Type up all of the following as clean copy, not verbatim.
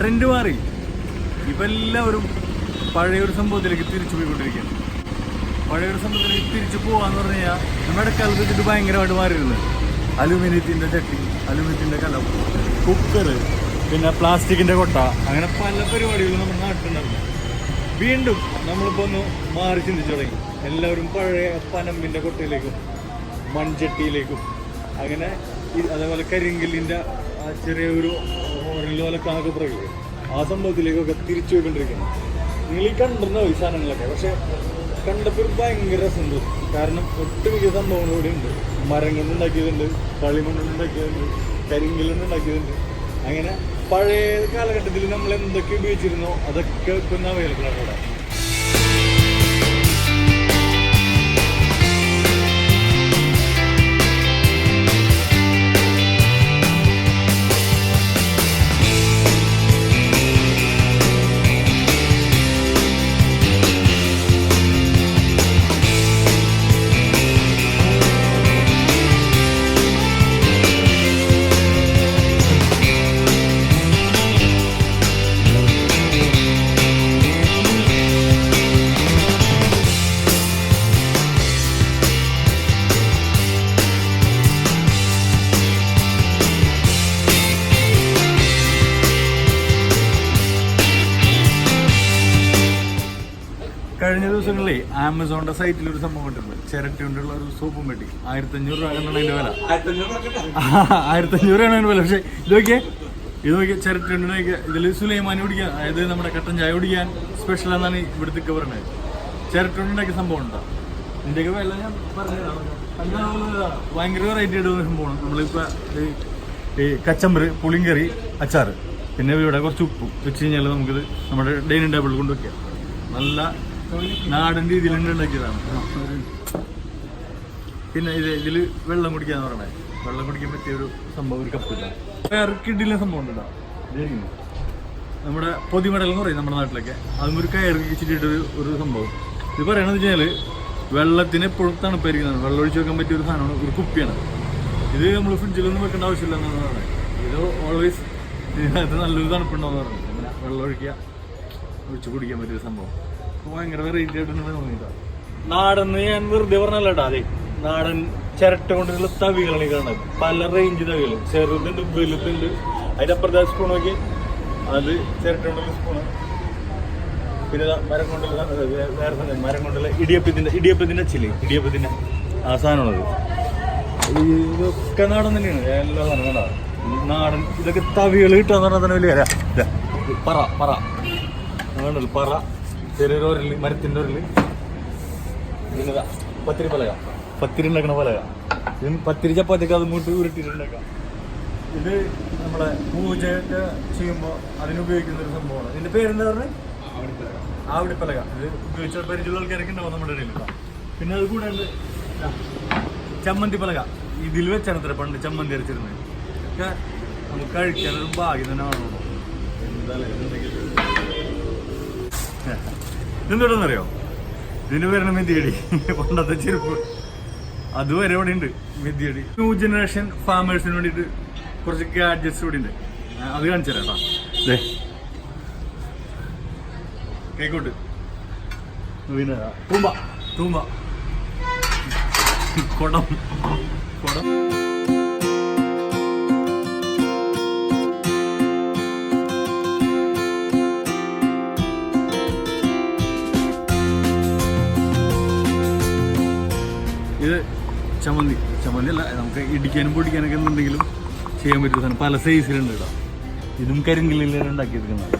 Trend മാറി. ഇപ്പം എല്ലാവരും പഴയൊരു സംഭവത്തിലേക്ക് തിരിച്ചു പോയിക്കൊണ്ടിരിക്കുകയാണ്. പഴയൊരു സംഭവത്തിലേക്ക് തിരിച്ചു പോകാന്ന് പറഞ്ഞു കഴിഞ്ഞാൽ നമ്മുടെ കാലത്ത് ഇത് ഭയങ്കരമായിട്ട് മാറിയിരുന്നത്. അലുമിനിയത്തിൻ്റെ ചട്ടി, അലുമിനിയത്തിൻ്റെ കലം, കുക്കർ, പിന്നെ പ്ലാസ്റ്റിക്കിൻ്റെ കൊട്ട, അങ്ങനെ പല പരിപാടികളും നമ്മുടെ നാട്ടിലുണ്ടായിരുന്നു. വീണ്ടും നമ്മളിപ്പോൾ ഒന്ന് മാറി ചിന്തിച്ചു തുടങ്ങി. എല്ലാവരും പഴയ പനമ്പിൻ്റെ കൊട്ടയിലേക്കും മൺചട്ടിയിലേക്കും അങ്ങനെ അതേപോലെ കരിങ്കല്ലിൻ്റെ ആ ചെറിയൊരു ഓരലോലക്കാനൊക്കെ പറയുക ആ സംഭവത്തിലേക്കൊക്കെ തിരിച്ചു പോയിക്കൊണ്ടിരിക്കുന്നു. നിങ്ങൾ ഈ കണ്ടിരുന്നോ ഈ സാധനങ്ങളൊക്കെ? പക്ഷെ കണ്ടപ്പോൾ ഭയങ്കര രസമുണ്ട്. കാരണം ഒട്ടുമിക്ക സംഭവങ്ങളൂടെ ഉണ്ട്. മരം കൊണ്ടുണ്ടാക്കിയതുണ്ട്, കളിമണ്ണ് ഉണ്ടാക്കിയതുണ്ട്, കരിങ്കല്ലുകൊണ്ട് ഉണ്ടാക്കിയതുണ്ട്. അങ്ങനെ പഴയ കാലഘട്ടത്തിൽ നമ്മൾ എന്തൊക്കെ ഉപയോഗിച്ചിരുന്നോ അതൊക്കെ ഇപ്പം അവൈലബിൾ ആണ് ഇവിടെ. കഴിഞ്ഞ ദിവസങ്ങളിൽ ആമസോണിന്റെ സൈറ്റിൽ ഒരു സംഭവം കണ്ടിട്ടുണ്ട്. ചിരട്ടി കൊണ്ടുള്ള ഒരു സോപ്പും പെട്ടി 1500 രൂപ കണ്ടാണ് അതിന്റെ വില. 1500 രൂപയാണ് അതിന്റെ വില. പക്ഷെ ഇത് നോക്കിയാൽ ചിരട്ടി കൊണ്ട് നോക്കിയാൽ ഇതിൽ സുലൈമാനി കുടിക്കാൻ, അതായത് നമ്മുടെ കട്ടൻ ചായ കുടിക്കാൻ സ്പെഷ്യൽ എന്നാണ് ഇവിടുത്തെ പറയുന്നത്. ചിരട്ടി കൊണ്ടുണ്ടാക്കിയ സംഭവം ഉണ്ടോ? ഇതിൻ്റെയൊക്കെ വില ഞാൻ പറഞ്ഞതാണ്. ഭയങ്കര വെറൈറ്റി ആയിട്ട് സംഭവമാണ്. നമ്മളിപ്പോൾ ഈ കച്ചമ്പറ്, പുളിങ്കറി, അച്ചാറ്, പിന്നെ ഇവിടെ കുറച്ച് ഉപ്പും വെച്ച് കഴിഞ്ഞാൽ നമുക്കിത് നമ്മുടെ ഡൈനിങ് ടേബിളിൽ കൊണ്ട് വയ്ക്കാം. നല്ല നാടൻ രീതിയിൽ ഉണ്ടാക്കിയതാണ്. പിന്നെ ഇതിൽ വെള്ളം കുടിക്കാന്ന് പറയണേ. വെള്ളം കുടിക്കാൻ പറ്റിയ ഒരു സംഭവം, ഒരു കപ്പില്ല. വേറെ കിഡിലെ സംഭവം ഉണ്ടോ ഇതായിരിക്കുന്നു. നമ്മുടെ പൊതിമടൽ എന്ന് പറയും നമ്മുടെ നാട്ടിലൊക്കെ. അതും ഒരു കയറി വെച്ചിട്ടൊരു ഒരു സംഭവം. ഇത് പറയണത് വെച്ചാൽ വെള്ളത്തിന് എപ്പോഴും തണുപ്പായിരിക്കുന്നതാണ്. വെള്ളം ഒഴിച്ച് വെക്കാൻ പറ്റിയ ഒരു സാധനമാണ്, ഒരു കുപ്പിയാണ്. ഇത് നമ്മൾ ഫ്രിഡ്ജിലൊന്നും വെക്കേണ്ട ആവശ്യമില്ല എന്നാണ് പറയുന്നത്. ഇത് ഓൾവേസ് ഇതിനകത്ത് നല്ലൊരു തണുപ്പുണ്ടാവുമെന്ന് പറയുന്നത്. അങ്ങനെ വെള്ളം ഒഴിച്ച് കുടിക്കാൻ പറ്റിയൊരു സംഭവം. ഭയങ്കര വെറൈറ്റി ആയിട്ടാണ് തോന്നിയിട്ടാണ്. നാടെന്ന് ഞാൻ വെറുതെ പറഞ്ഞല്ലേട്ടാ. അതെ, നാടൻ ചിരട്ട കൊണ്ടുള്ള തവികളാണ് ഈ കാണുന്നത്. പല റേഞ്ച് തവികൾ, ചെറുതുണ്ട്, വലുതുണ്ട്. അതിൻ്റെ അപ്പുറത്തെ സ്പൂൺ നോക്കി, അത് ചിരട്ട കൊണ്ടുള്ള സ്പൂണ്. പിന്നെ മരം കൊണ്ടുള്ള വേറെ മരം കൊണ്ടുള്ള ഇടിയപ്പത്തിൻ്റെ അച്ചില്ലേ, ഇടിയപ്പത്തിൻ്റെ ആ സാധനമാണത്. ഇതൊക്കെ നാടൻ തന്നെയാണ്. എല്ലാ സാധനം കണ്ടാ നാടൻ. ഇതൊക്കെ തവികൾ കിട്ടാന്ന് പറഞ്ഞാൽ തന്നെ വലിയ പറ വേണ്ടല്ലോ. പറ, ചെറിയൊരു ഒരല്, മരത്തിൻ്റെ ഒരല്. പിന്നെ പത്തിരി പലക, പത്തിരി ഉണ്ടാക്കണ പലക. ഇത് പത്തിരി ചപ്പാത്തിയൊക്കെ അത് ഇങ്ങോട്ട് ഉരുട്ടിയിട്ടുണ്ടാക്കാം. ഇത് നമ്മളെ പൂജയൊക്കെ ചെയ്യുമ്പോൾ അതിനുപയോഗിക്കുന്നൊരു സംഭവമാണ്. ഇതിൻ്റെ പേരെന്താ പറഞ്ഞത്? ആവടിപ്പലക. ഇത് ഉപയോഗിച്ച പരിചയമുള്ള ആൾക്കാരൊക്കെ ഉണ്ടാവും നമ്മുടെ ഇടയിൽ. പിന്നെ അത് കൂടെ ഉണ്ട് ചമ്മന്തി പലക. ഇതിൽ വെച്ചാണ് ഇത്ര പണ്ട് ചമ്മന്തി അരച്ചിരുന്നത്. ഒക്കെ നമുക്ക് കഴിക്കാനൊരു ഭാഗ്യം തന്നെ ആണോ. എന്തുകൊണ്ടെന്നറിയോ? ഇതിന് വരണം മെതിയടി. പണ്ടത്തെ ചെരുപ്പ് അതുവരെ ഇവിടെ ഉണ്ട് മെതിയടി. ന്യൂ ജനറേഷൻ ഫാമേഴ്സിന് വേണ്ടിയിട്ട് കുറച്ച് ഗാഡ്ജറ്റ്സ് ഇവിടെ ഉണ്ട്. അത് കാണിച്ചു തരാം കേട്ടോ. കേക്കോട്ട് പിന്നെ തൂമ്പ കുടം. ഇത് ചമ്മന്തി അല്ല, നമുക്ക് ഇടിക്കാനും പൊടിക്കാനൊക്കെ എന്തുണ്ടെങ്കിലും ചെയ്യാൻ പറ്റുന്ന സാധനം. പല സൈസിലുണ്ട് കേട്ടോ. ഇതും കരിങ്കല്ലിലാണ് ഉണ്ടാക്കിയെടുക്കുന്നത്.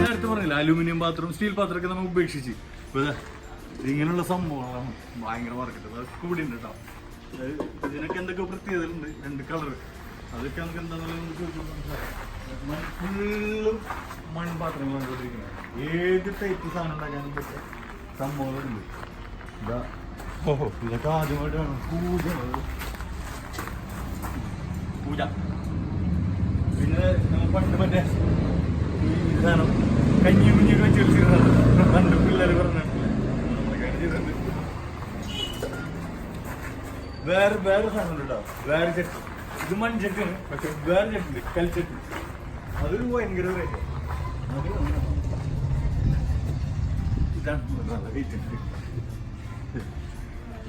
നേരത്തെ പറഞ്ഞില്ല, അലൂമിനിയം പാത്രം, സ്റ്റീൽ പാത്രമൊക്കെ നമുക്ക് ഉപേക്ഷിച്ച് ഇപ്പോൾ ഇങ്ങനെയുള്ള സംഭവങ്ങളാണ് ഭയങ്കര മാർക്കറ്റ്. അതൊക്കെ കൂടി ഉണ്ട് കേട്ടോ. ഇതിനൊക്കെ എന്തൊക്കെ പ്രത്യേകതകളുണ്ട്. 2 കളർ, അതൊക്കെ നമുക്ക് എന്താണെന്നുള്ളത് ഫുള്ളും മൺപാത്രങ്ങളാണ് കൊണ്ടിരിക്കുന്നത്. ഏത് ടൈപ്പ് സാധനം ഉണ്ടാക്കാനും പറ്റിയ സംഭവങ്ങളുണ്ട്. ഇതൊക്കെ ആദ്യമായിട്ടാണ് പൂജ. പിന്നെ നമ്മൾ പണ്ട് മറ്റേ ഈ സാധനം കഞ്ഞി കുഞ്ഞൊക്കെ വെച്ച് പണ്ട് പിള്ളേർ പറഞ്ഞിട്ടില്ല. നമ്മളൊക്കെ ചെയ്തിട്ടുണ്ട്. വേറെ വേറെ സാധനം കേട്ടോ, വേറെ ചട്ടി. ഇത് മൺചട്ടിയാണ്, പക്ഷെ വേറെ ചട്ടി കൽച്ചട്ടി, അതൊരു ഭയങ്കര റേറ്റ്.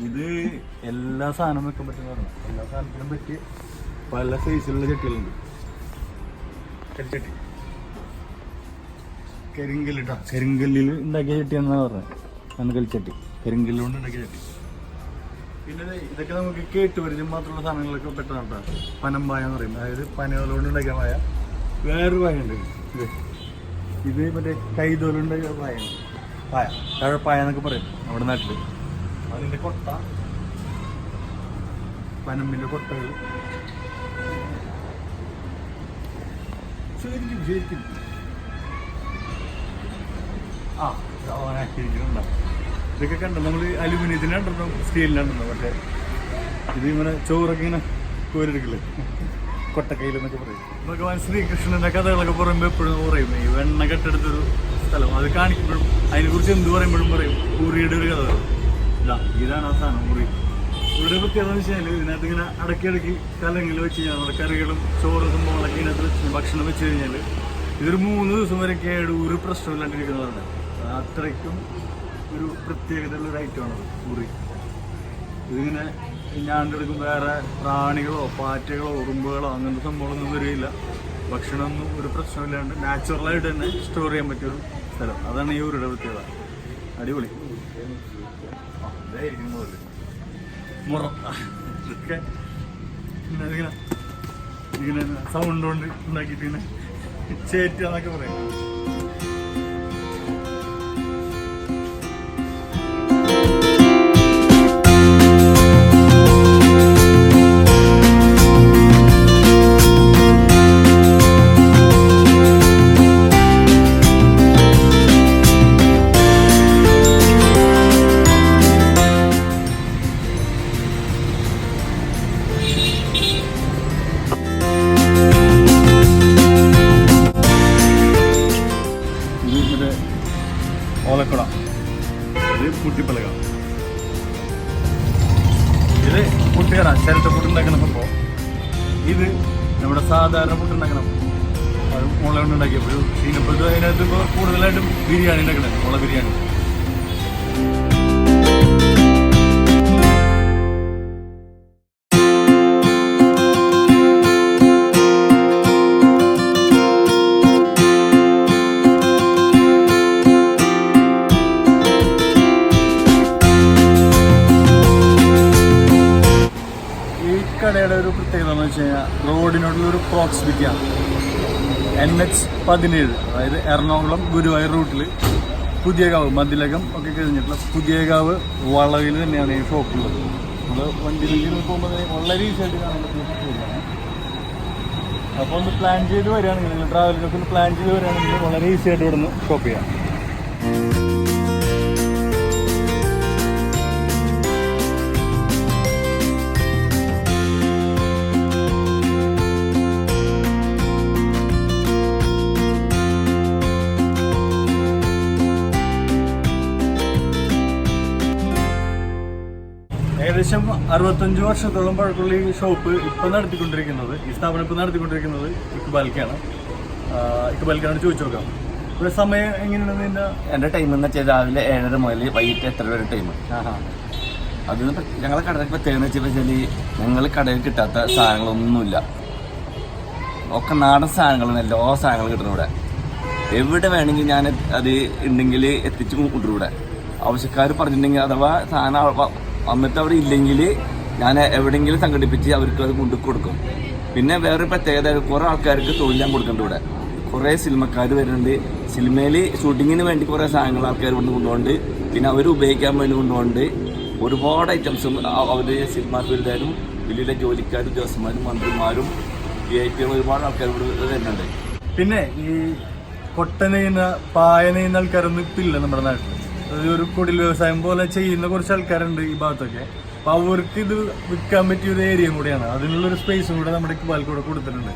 ഇത് എല്ലാ സാധനവും വെക്കാൻ പറ്റുന്ന പറഞ്ഞാൽ എല്ലാ സാധനത്തിനും പറ്റിയ പല സൈസിലുള്ള ചട്ടികളുണ്ട്. കൽച്ചട്ടി കരിങ്കല്ലിട്ടാ, കരിങ്കല്ലിൽ ഉണ്ടാക്കിയ ചട്ടിയാണെന്നാണ് പറഞ്ഞത്. അന്ന് കൽച്ചട്ടി കരിങ്കല്ല് കൊണ്ട് ഉണ്ടാക്കിയ ചട്ടി. പിന്നെ ഇതൊക്കെ നമുക്ക് കേട്ടുപരിചയം മാത്രമുള്ള സാധനങ്ങളൊക്കെ പെട്ടെന്ന് കേട്ടോ. പനമ്പായ എന്ന് പറയും, അതായത് പനകളുകൊണ്ട് ഉണ്ടാക്കിയ പായ. വേറൊരു പായുണ്ട്, ഇത് മറ്റേ കൈതോലുണ്ടാക്കിയ പായാണ്, പായ തഴപ്പായ എന്നൊക്കെ പറയും നമ്മുടെ നാട്ടിൽ. അതിൻ്റെ കൊട്ട, പനമ്പിൻ്റെ കൊട്ടകൾ ശരിക്കും ശരിക്കും ശരിക്കുന്നുണ്ടോ. ഇതൊക്കെ കണ്ടോ നമ്മൾ അലുമിനിയത്തിനുണ്ടോ സ്റ്റീലിനുണ്ടോ. മറ്റേ ഇത് ഇങ്ങനെ ചോറൊക്കെ ഇങ്ങനെ കോരെടുക്കില്ലേ, കൊട്ടക്കയിലെന്നൊക്കെ പറയും. ഭഗവാൻ ശ്രീകൃഷ്ണൻ്റെ കഥകളൊക്കെ പറയുമ്പോൾ എപ്പോഴും പറയും ഈ വെണ്ണ കെട്ടെടുത്തൊരു സ്ഥലം. അത് കാണിക്കുമ്പോഴും അതിനെക്കുറിച്ച് എന്ത് പറയുമ്പോഴും പറയും ഉറിയുടെ ഒരു കഥ. ഇതാണ് ആ സാധനം ഉറി. ഇവിടെ പ്രത്യേകത എന്ന് വെച്ചാൽ ഇതിനകത്ത് ഇങ്ങനെ അടക്കി കലങ്ങളിൽ വെച്ച് കഴിഞ്ഞാൽ നമ്മുടെ കറികളും ചോറും സംഭവങ്ങളൊക്കെ ഇതിനകത്ത് വെച്ച് ഭക്ഷണം വെച്ച് കഴിഞ്ഞാൽ ഇതൊരു 3 ദിവസം വരെയൊക്കെ ഒരു പ്രശ്നമില്ലാണ്ടിരിക്കുന്നതാണ്. അത്രയ്ക്കും ഒരു പ്രത്യേകതയുള്ളൊരു ഐറ്റമാണത് ഉറി. ഇതിങ്ങനെ ഞാണ്ടെടുക്കും വേറെ പ്രാണികളോ പാറ്റകളോ ഉറുമ്പുകളോ അങ്ങനത്തെ സംഭവങ്ങളൊന്നും വരികയില്ല. ഭക്ഷണമൊന്നും ഒരു പ്രശ്നമില്ലാണ്ട് നാച്ചുറലായിട്ട് തന്നെ സ്റ്റോർ ചെയ്യാൻ പറ്റിയൊരു സ്ഥലം. അതാണ് ഈ ഉറിയുടെ പ്രത്യേകത. അടിപൊളി. ഇതായിരിക്കും മുറ. ഇതൊക്കെ ഇങ്ങനെ ഇങ്ങനെ സൗണ്ട് കൊണ്ട് ഉണ്ടാക്കിയിട്ട് ഇങ്ങനെ ചേറ്റാന്നൊക്കെ പറയും. ഓലക്കുട, ഇത് പുട്ടിപ്പലക, ഇത് പുട്ടിയറ ചിരട്ട പുട്ടുണ്ടാക്കുന്ന സംഭവം. ഇത് നമ്മുടെ സാധാരണ പുട്ടുണ്ടാക്കണം, അത് മുള കൊണ്ടുണ്ടാക്കിയപ്പോൾ ഇതിനപ്പോൾ അതിനകത്ത് ഇപ്പോൾ കൂടുതലായിട്ടും ബിരിയാണി ഉണ്ടാക്കണത്, മുള ബിരിയാണി. കടയുടെ ഒരു പ്രത്യേകത എന്ന് വെച്ച് കഴിഞ്ഞാൽ റോഡിനോടുള്ളൊരു പ്രോക്സിമിറ്റിയാണ്. NH17, അതായത് എറണാകുളം ഗുരുവായൂർ റൂട്ടിൽ പുതിയകാവ് മതിലകം ഒക്കെ കഴിഞ്ഞിട്ടുള്ള പുതിയകാവ് വളവിൽ തന്നെയാണ് ഈ ഷോപ്പുള്ളത്. നമ്മൾ വണ്ടിയിലേക്ക് പോകുമ്പോൾ വളരെ ഈസി ആയിട്ട് കാണാൻ പറ്റുന്ന. അപ്പോൾ ഒന്ന് പ്ലാൻ ചെയ്ത് വരികയാണെങ്കിൽ, നിങ്ങൾ ട്രാവലിനൊക്കെ ഒന്ന് പ്ലാൻ ചെയ്ത് വരികയാണെങ്കിൽ വളരെ ഈസി ആയിട്ട് ഇവിടെ നിന്ന് ഷോപ്പ് ചെയ്യാം. ഏകദേശം 65 വർഷത്തോളം പഴക്കമുള്ള ഈ ഷോപ്പ് ഇപ്പം നടത്തിക്കൊണ്ടിരിക്കുന്നത്, ഈ സ്ഥാപനം ഇപ്പം നടത്തിക്കൊണ്ടിരിക്കുന്നത് ഇക്ബാൽക്കാണ്. ഇക്ബാൽക്കാണ് ചോദിച്ചു നോക്കാം. ഒരു സമയം എങ്ങനെയാണ് നിന്റെ? എൻ്റെ ടൈം എന്ന് വെച്ചാൽ രാവിലെ 7:30 മുതൽ വൈകിട്ട് 8:30 വരെ ടൈം. അതിന് ഞങ്ങളെ കടയിൽ പ്രത്യേകത വെച്ചാൽ ഞങ്ങൾ കടയിൽ കിട്ടാത്ത സാധനങ്ങളൊന്നുമില്ല. ഒക്കെ നാടൻ സാധനങ്ങളാണ്, എല്ലാ സാധനങ്ങളും കിട്ടുന്നു ഇവിടെ. എവിടെ വേണമെങ്കിൽ ഞാൻ അത് ഉണ്ടെങ്കിൽ എത്തിച്ച് കൊണ്ടുവരും. ഇവിടെ ആവശ്യക്കാർ പറഞ്ഞിട്ടുണ്ടെങ്കിൽ അഥവാ സാധനം വന്നിട്ട് അവിടെ ഇല്ലെങ്കിൽ ഞാൻ എവിടെയെങ്കിലും സംഘടിപ്പിച്ച് അവർക്ക് അത് കൊണ്ടു കൊടുക്കും. പിന്നെ വേറൊരു പ്രത്യേകത, കുറേ ആൾക്കാർക്ക് തൊഴിൽ ഞാൻ കൊടുക്കുന്നുണ്ട് ഇവിടെ. കുറേ സിനിമക്കാർ വരുന്നുണ്ട്, സിനിമയിൽ ഷൂട്ടിങ്ങിന് വേണ്ടി കുറേ സാധനങ്ങൾ ആൾക്കാർ കൊണ്ട് കൊണ്ടുപോകുന്നുണ്ട്. പിന്നെ അവർ ഉപയോഗിക്കാൻ വേണ്ടി കൊണ്ടുപോകുന്നുണ്ട്. ഒരുപാട് ഐറ്റംസും അവർ സിനിമാ ഫീൽഡുകാരും വലിയ വലിയ ജോലിക്കാരും ഉദ്യോഗസ്ഥന്മാരും മന്ത്രിമാരും VIP ഒരുപാട് ആൾക്കാർ ഇവിടെ വരുന്നുണ്ട്. പിന്നെ ഈ കൊട്ട നെയ്യുന്ന പായ നെയ്യുന്ന ആൾക്കാരൊന്നും ഇപ്പം ഇല്ല നമ്മുടെ നാട്ടിൽ. ഒരു കുടിൽ വ്യവസായം പോലെ ചെയ്യുന്ന കുറച്ച് ആൾക്കാരുണ്ട് ഈ ഭാഗത്തൊക്കെ. അപ്പോൾ അവർക്ക് ഇത് വിൽക്കാൻ പറ്റിയ ഒരു ഏരിയയും കൂടിയാണ്. അതിനുള്ളൊരു സ്പേസും കൂടെ നമ്മുടെ ഇക്ബാൽക്കൂടെ കൊടുത്തിട്ടുണ്ട്.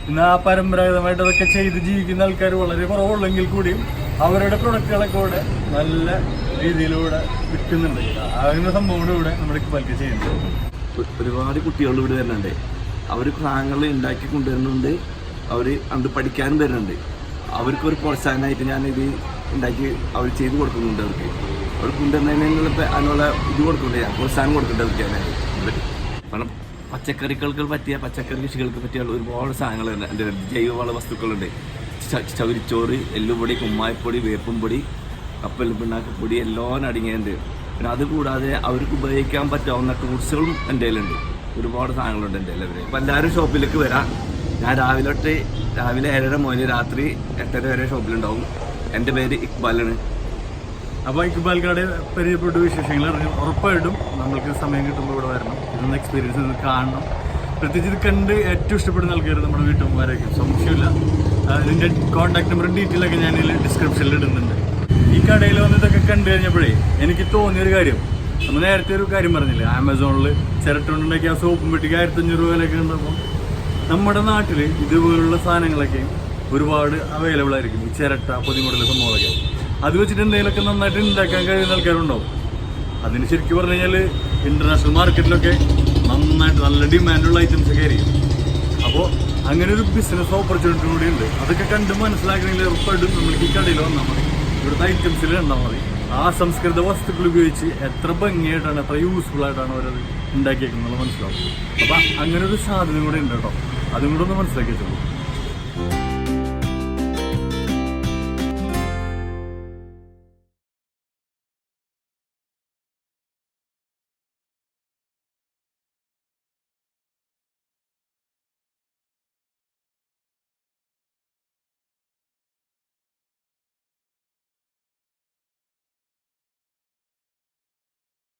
ഇന്ന് ആ പരമ്പരാഗതമായിട്ട് അതൊക്കെ ചെയ്ത് ജീവിക്കുന്ന ആൾക്കാർ വളരെ കുറവുള്ളെങ്കിൽ കൂടിയും അവരുടെ പ്രൊഡക്റ്റുകളൊക്കെ ഇവിടെ നല്ല രീതിയിലൂടെ വിൽക്കുന്നുണ്ട്. അങ്ങനെ സംഭവം ഇവിടെ നമ്മുടെ ഇക്ബാൽക്ക് ചെയ്യുന്നുണ്ട്. ഒരുപാട് കുട്ടികൾ ഇവിടെ വരുന്നുണ്ട്. അവർ സാധനങ്ങൾ ഉണ്ടാക്കി കൊണ്ടുവരുന്നുണ്ട്. അവർ അത് പഠിക്കാനും വരുന്നുണ്ട്. അവർക്കൊരു പ്രോത്സാഹനമായിട്ട് ഞാനിത് ഉണ്ടാക്കി അവർ ചെയ്ത് കൊടുക്കുന്നുണ്ട്. അവർ കൊണ്ടുവരുന്നതിനുള്ള അതിനുള്ള ഇത് കൊടുക്കുന്നുണ്ട്, ഞാൻ പ്രോത്സാഹനം കൊടുക്കുന്നുണ്ട് അവർക്ക്. കാരണം പച്ചക്കറികൾക്ക് പറ്റിയ പച്ചക്കറി കൃഷികൾക്ക് പറ്റിയ ഒരുപാട് സാധനങ്ങളുണ്ട്. എൻ്റെ ജൈവവള വസ്തുക്കളുണ്ട്. ചകിരിച്ചോറ്, എല്ലുപൊടി, കുമ്മായപ്പൊടി, വേപ്പും പൊടി, കപ്പൽ പിണ്ണാക്കപ്പൊടി എല്ലാം അടങ്ങിയുണ്ട്. പിന്നെ അതുകൂടാതെ അവർക്ക് ഉപയോഗിക്കാൻ പറ്റാവുന്ന ടൂൾസുകളും എൻ്റെ കയ്യിലുണ്ട്. ഒരുപാട് സാധനങ്ങളുണ്ട് എൻ്റെ കയ്യിൽ. അപ്പോൾ എല്ലാവരും ഷോപ്പിലേക്ക് വരാം. ഞാൻ രാവിലെ 7:30 മുതൽ രാത്രി 8:30 വരെ ഷോപ്പിലുണ്ടാവും. എൻ്റെ പേര് ഇക്ബാലാണ്. അപ്പോൾ ഇക്ബാൽ കടയെ പരിചയപ്പെട്ട വിശേഷങ്ങൾ അറിഞ്ഞു. ഉറപ്പായിട്ടും നമ്മൾക്ക് സമയം കിട്ടുമ്പോൾ ഇവിടെ വരണം, ഇതൊന്ന് എക്സ്പീരിയൻസ് ചെയ്ത് കാണണം. പ്രത്യേകിച്ച് ഇത് കണ്ട് ഏറ്റവും ഇഷ്ടപ്പെടുന്ന ആൾക്കാർ നമ്മുടെ വീട്ടമ്മമാരൊക്കെ, സംശയമില്ല. ഇതിൻ്റെ കോൺടാക്ട് നമ്പറും ഡീറ്റെയിലൊക്കെ ഞാൻ ഇതിൽ ഡിസ്ക്രിപ്ഷനിൽ ഇടുന്നുണ്ട്. ഈ കടയിൽ വന്ന് ഇതൊക്കെ കണ്ടു കഴിഞ്ഞപ്പോഴേ എനിക്ക് തോന്നിയൊരു കാര്യം, നമ്മൾ നേരത്തെ ഒരു കാര്യം പറഞ്ഞില്ലേ, ആമസോണിൽ ചിരട്ടുണ്ടാക്കി ആ സോപ്പും പെട്ടിക്ക് 1500 രൂപയിലൊക്കെ ഉണ്ടപ്പോൾ നമ്മുടെ നാട്ടിൽ ഇതുപോലുള്ള സാധനങ്ങളൊക്കെ ഒരുപാട് അവൈലബിൾ ആയിരിക്കും. ഈ ചിരട്ട, പൊതിമുടൽ സംഭവങ്ങളൊക്കെ അത് വെച്ചിട്ട് എന്തെങ്കിലുമൊക്കെ നന്നായിട്ട് ഉണ്ടാക്കാൻ കഴിയുന്ന ആൾക്കാരുണ്ടാവും. അതിന് ശരിക്കും പറഞ്ഞു കഴിഞ്ഞാൽ ഇൻ്റർനാഷണൽ മാർക്കറ്റിലൊക്കെ നന്നായിട്ട് നല്ല ഡിമാൻഡുള്ള ഐറ്റംസ് ഒക്കെ ആയിരിക്കും. അപ്പോൾ അങ്ങനെ ഒരു ബിസിനസ് ഓപ്പർച്യൂണിറ്റി കൂടി ഉണ്ട്. അതൊക്കെ കണ്ട് മനസ്സിലാക്കണമെങ്കിൽ ഉറപ്പായിട്ടും നമ്മൾക്ക് ഈ കടയിൽ വന്നാൽ മതി, ഇവിടുത്തെ ഐറ്റംസിൽ കണ്ടാൽ മതി. ആ സംസ്കൃത വസ്തുക്കൾ ഉപയോഗിച്ച് എത്ര ഭംഗിയായിട്ടാണ്, എത്ര യൂസ്ഫുൾ ആയിട്ടാണ് അവരത് ഉണ്ടാക്കിയേക്കുന്നത് മനസ്സിലാവും. അപ്പം അങ്ങനെ ഒരു സാധനം കൂടെ ഉണ്ട് കേട്ടോ, അതും കൂടെ ഒന്ന് മനസ്സിലാക്കി വെച്ചോളൂ.